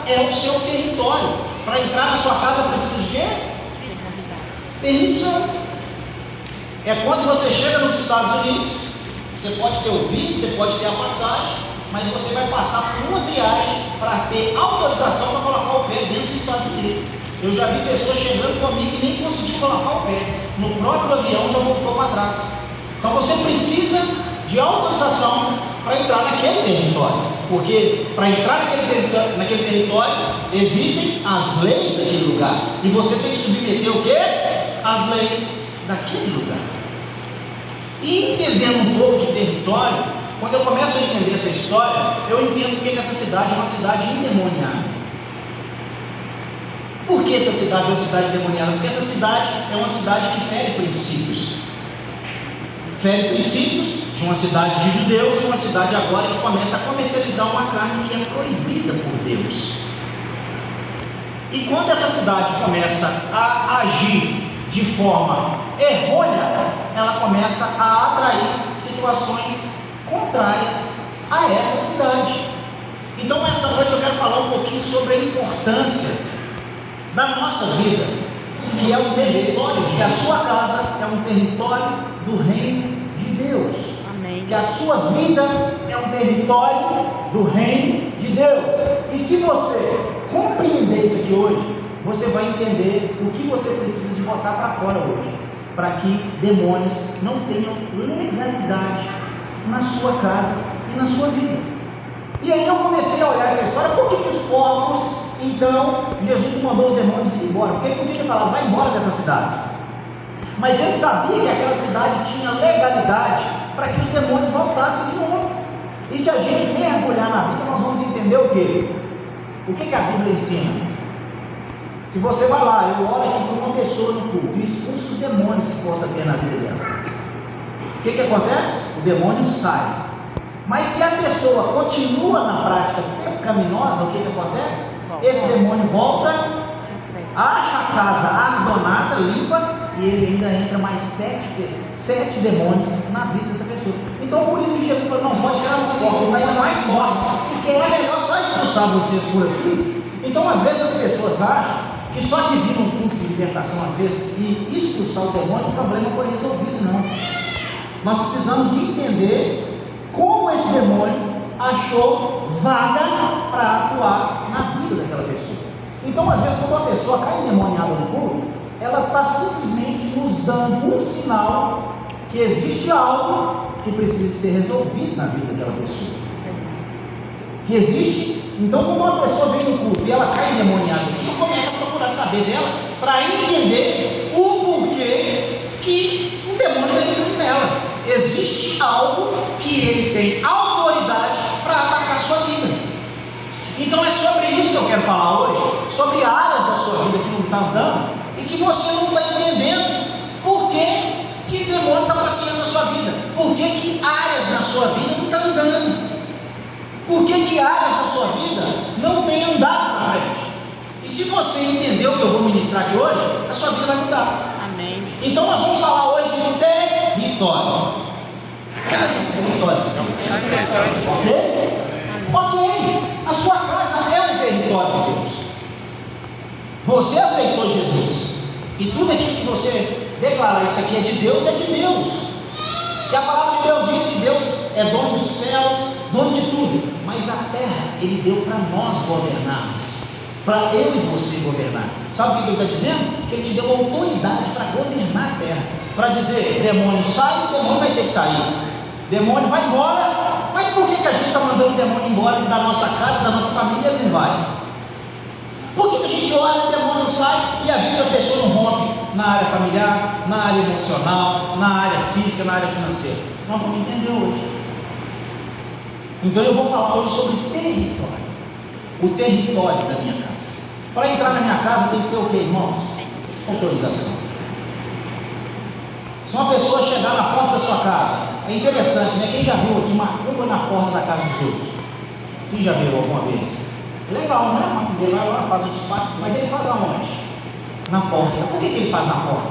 é o seu território. Para entrar na sua casa precisa de quê? Permissão. É quando você chega nos Estados Unidos, você pode ter o visto, você pode ter a passagem, mas você vai passar por uma triagem para ter autorização para colocar o pé dentro dos Estados Unidos. Eu já vi pessoas chegando comigo e nem conseguiu colocar o pé. No próprio avião já voltou para trás. Então você precisa de autorização para entrar naquele território. Porque para entrar naquele território existem as leis daquele lugar. E você tem que submeter o quê? As leis daquele lugar. E entendendo um pouco de território, quando eu começo a entender essa história, eu entendo que essa cidade é uma cidade endemoniada. Por que essa cidade é uma cidade endemoniada? Porque essa cidade é uma cidade que fere princípios. Fere princípios de uma cidade de judeus e uma cidade agora que começa a comercializar uma carne que é proibida por Deus. E quando essa cidade começa a agir de forma errônea, ela começa a atrair situações contrárias a essa cidade. Então essa noite eu quero falar um pouquinho sobre a importância da nossa vida, que é um território, que a sua casa é um território do reino de Deus. Amém. Que a sua vida é um território do reino de Deus. E se você compreender isso aqui hoje, você vai entender o que você precisa de botar para fora hoje, para que demônios não tenham legalidade na sua casa e na sua vida. E aí eu comecei a olhar essa história. Por que os porcos, então, Jesus mandou os demônios ir embora? Porque ele podia ter falado, vai embora dessa cidade. Mas ele sabia que aquela cidade tinha legalidade para que os demônios voltassem de novo. E se a gente mergulhar na Bíblia, nós vamos entender o quê? O que a Bíblia ensina? Se você vai lá, eu oro aqui por uma pessoa no culto e expulso os demônios que possa ter na vida dela. O que acontece? O demônio sai. Mas se a pessoa continua na prática pecaminosa, o que acontece? Esse demônio volta, acha a casa ardonada, limpa, e ele ainda entra mais sete demônios na vida dessa pessoa. Então por isso que Jesus falou, não pode tirar os porcos, está ainda mais fortes, porque é melhor só expulsar vocês por aqui. Então às vezes as pessoas acham que só de vir num culto de libertação às vezes e expulsar o demônio, o problema foi resolvido. Não. Nós precisamos de entender como esse demônio achou vaga para atuar na vida daquela pessoa. Então às vezes quando uma pessoa cai endemoniada no culto, ela está simplesmente nos dando um sinal que existe algo que precisa de ser resolvido na vida daquela pessoa. Que existe. Então quando uma pessoa vem no culto e ela cai endemoniada aqui, eu começo a procurar saber dela para entender o porquê que o demônio está entrando nela. Existe algo que ele tem autoridade para atacar a sua vida. Então é sobre isso que eu quero falar hoje, sobre áreas da sua vida que não está andando e que você não está entendendo por que o demônio está passeando na sua vida, por que áreas na sua vida não estão andando, por que áreas da sua vida não têm andado para frente. E se você entender o que eu vou ministrar aqui hoje, a sua vida vai mudar. Amém. Então nós vamos falar hoje de território. Cara, território. Ok? Ok. A sua casa é um território de Deus. Você aceitou Jesus. E tudo aquilo que você declarar, isso aqui é de Deus, é de Deus. E a palavra de Deus diz que Deus é dono dos céus, dono de tudo. Mas a terra Ele deu para nós governarmos, para eu e você governar. Sabe o que Ele está dizendo? Que Ele te deu autoridade para governar a terra, para dizer, demônio sai, o demônio vai ter que sair, demônio vai embora. Mas por que a gente está mandando o demônio embora da nossa casa, da nossa família? Ele não vai. Por que a gente ora, o demônio não sai e a vida da pessoa não rompe na área familiar, na área emocional, na área física, na área financeira? Nós vamos entender hoje. Então eu vou falar hoje sobre território. O território da minha casa. Para entrar na minha casa tem que ter o que, irmãos? Autorização. Se uma pessoa chegar na porta da sua casa, é interessante, né? Quem já viu aqui macumba na porta da casa dos outros? Quem já viu alguma vez? Legal, não é? Macumbeiro vai lá, faz o disparo, mas ele faz aonde? Na porta. Por que ele faz na porta?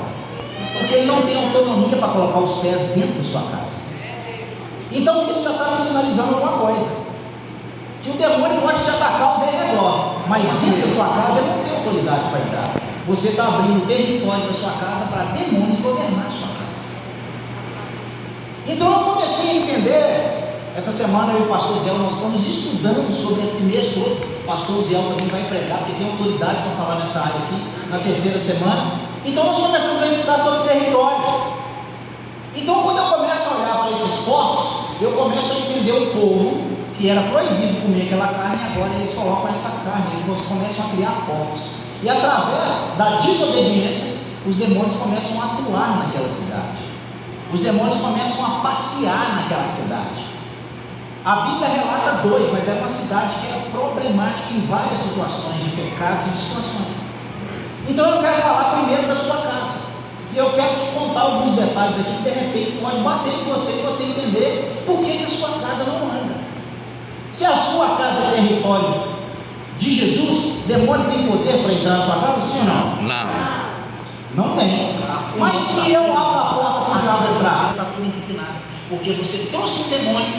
Porque ele não tem autonomia para colocar os pés dentro de sua casa. Então isso já está me sinalizando alguma coisa, que o demônio pode te atacar ao derredor, mas dentro da sua casa ele não tem autoridade para entrar. Você está abrindo o território da sua casa para demônios governar a sua casa. Então eu comecei a entender. Essa semana eu e o pastor Del, nós estamos estudando sobre esse mês todo. O pastor Ziel também vai pregar, porque tem autoridade para falar nessa área aqui, na terceira semana. Então nós começamos a estudar sobre território. Então quando eu começo a olhar para esses porcos, eu começo a entender um povo que era proibido comer aquela carne, agora eles colocam essa carne, eles começam a criar porcos. E através da desobediência, os demônios começam a atuar naquela cidade. Os demônios começam a passear naquela cidade. A Bíblia relata 2, mas era uma cidade que era problemática em várias situações de pecados e de situações. Então eu quero falar primeiro da sua casa. E eu quero te contar alguns detalhes aqui que de repente pode bater em você e você entender por que a sua casa não anda. Se a sua casa é território de Jesus, demônio tem poder para entrar na sua casa, sim ou não? Não. Não tem. Mas se eu abro a porta para o diabo entrar, está tudo empinado. Porque você trouxe um demônio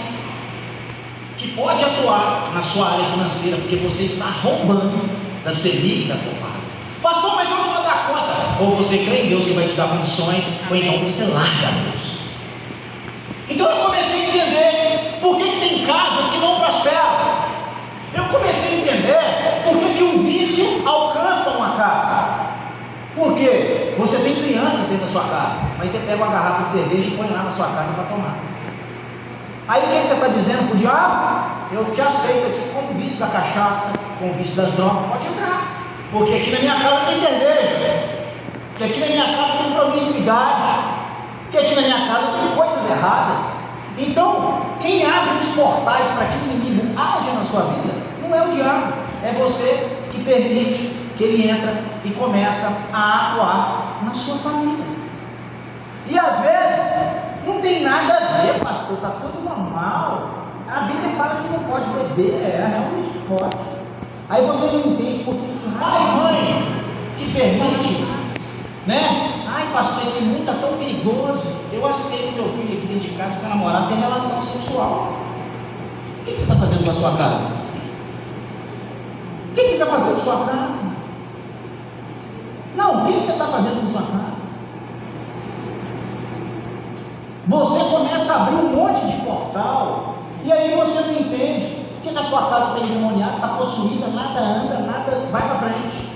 que pode atuar na sua área financeira, porque você está roubando da semilla e da poupança. Pastor, mas eu não vou dar conta. Ou você crê em Deus que vai te dar condições, ou então você larga Deus. Então eu comecei a entender por que tem casas que não prosperam. Eu comecei a entender por que o vício alcança uma casa. Por quê? Você tem crianças dentro da sua casa, mas você pega uma garrafa de cerveja e põe lá na sua casa para tomar. Aí o que você está dizendo para o diabo? Eu te aceito aqui como vício da cachaça, como vício das drogas, pode entrar. Porque aqui na minha casa tem cerveja, porque aqui na minha casa tem promiscuidade, porque aqui na minha casa tem coisas erradas. Então, quem abre os portais para que o inimigo haja na sua vida, não é o diabo, é você que permite que ele entra e começa a atuar na sua família. E às vezes, não tem nada a ver, pastor, está tudo normal. A Bíblia fala que não pode beber, realmente pode. Aí você não entende por que mãe que permite, né? Ai, pastor, esse mundo está tão perigoso. Eu aceito meu filho aqui dentro de casa com a namorada ter relação sexual. O que você está fazendo com a sua casa? O que você está fazendo com a sua casa? Não, o que você está fazendo com a sua casa? Você começa a abrir um monte de portal, e aí você não entende por que a sua casa está endemoniada, está possuída, nada anda, nada vai para frente.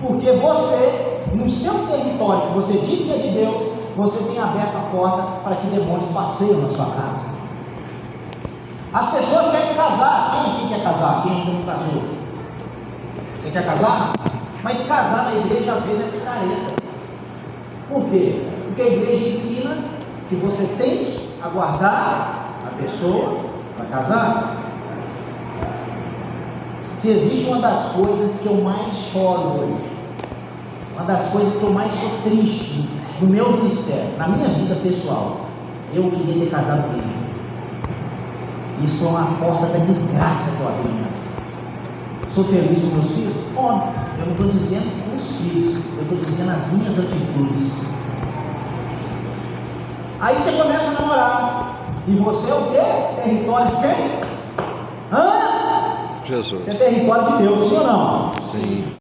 Porque você, no seu território, que você diz que é de Deus, você tem aberto a porta para que demônios passeiam na sua casa. As pessoas querem casar. Quem aqui quer casar? Quem ainda não casou? Você quer casar? Mas casar na igreja às vezes é ser careta. Por quê? Porque a igreja ensina que você tem que aguardar a pessoa para casar. Se existe uma das coisas que eu mais choro hoje, uma das coisas que eu mais sou triste no meu ministério, na minha vida pessoal, eu queria ter casado mesmo. Isso foi uma porta da desgraça que eu abri. Sou feliz com meus filhos? Óbvio, eu não estou dizendo com os filhos, eu estou dizendo as minhas atitudes. Aí você começa a namorar. E você é o quê? Território de quem? Jesus. Você é território de Deus, sim ou não? Sim.